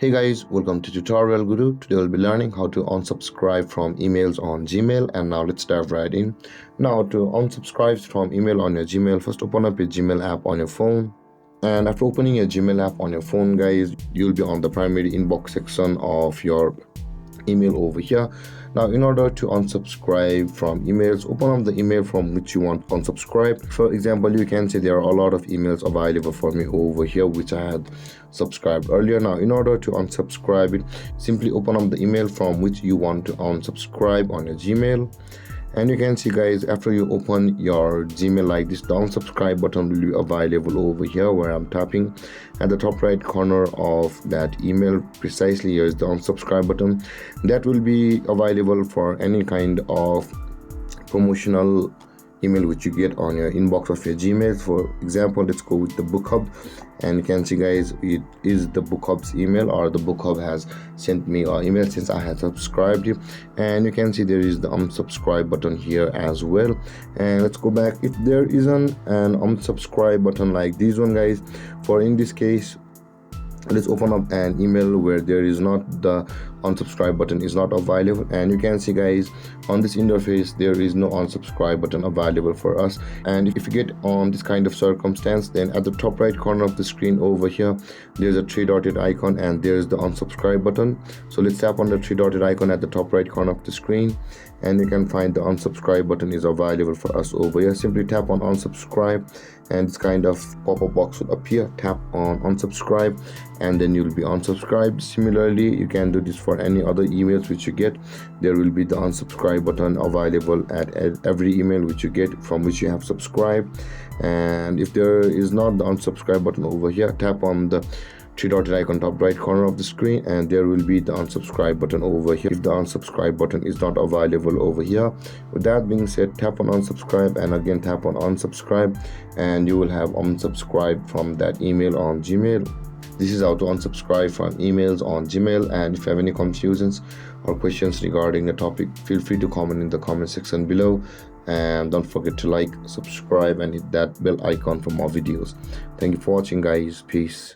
Hey guys, welcome to Tutorial Guru. Today we'll be learning how to unsubscribe from emails on Gmail, and now let's dive right in. Now to unsubscribe from email on your Gmail, first open up your Gmail app on your phone. And after opening your Gmail app on your phone, guys, you'll be on the primary inbox section of your email over here. Now in order to unsubscribe from emails, open up the email from which you want to unsubscribe. For example, you can see there are a lot of emails available for me over here which I had subscribed earlier. Now in order to unsubscribe it, simply open up the email from which you want to unsubscribe on your Gmail. And you can see, guys, after you open your Gmail like this, the unsubscribe button will be available over here where I'm tapping at the top right corner of that email. Precisely here is the unsubscribe button that will be available for any kind of promotional email which you get on your inbox of your Gmail. For example, let's go with the Book Hub, and you can see, guys, it is the Book Hub's email, or the Book Hub has sent me an email since I had subscribed it. And you can see there is the unsubscribe button here as well. And let's go back. If there isn't an unsubscribe button like this one, guys, for in this case, let's open up an email where there is not the unsubscribe button is not available. And you can see, guys, on this interface there is no unsubscribe button available for us. And if you get on this kind of circumstance, then at the top right corner of the screen over here there's a three dotted icon and there's the unsubscribe button. So let's tap on the three dotted icon at the top right corner of the screen, and you can find the unsubscribe button is available for us over here. Simply tap on unsubscribe and this kind of pop-up box will appear. Tap on unsubscribe and then you'll be unsubscribed. Similarly, you can do this for any other emails which you get. There will be the unsubscribe button available at every email which you get from which you have subscribed. And if there is not the unsubscribe button over here, tap on the three dotted icon top right corner of the screen and there will be the unsubscribe button over here if the unsubscribe button is not available over here. With that being said, tap on unsubscribe and again tap on unsubscribe and you will have unsubscribed from that email on Gmail. This is how to unsubscribe from emails on Gmail. And if you have any confusions or questions regarding the topic, feel free to comment in the comment section below. And don't forget to like, subscribe and hit that bell icon for more videos. Thank you for watching, guys. Peace.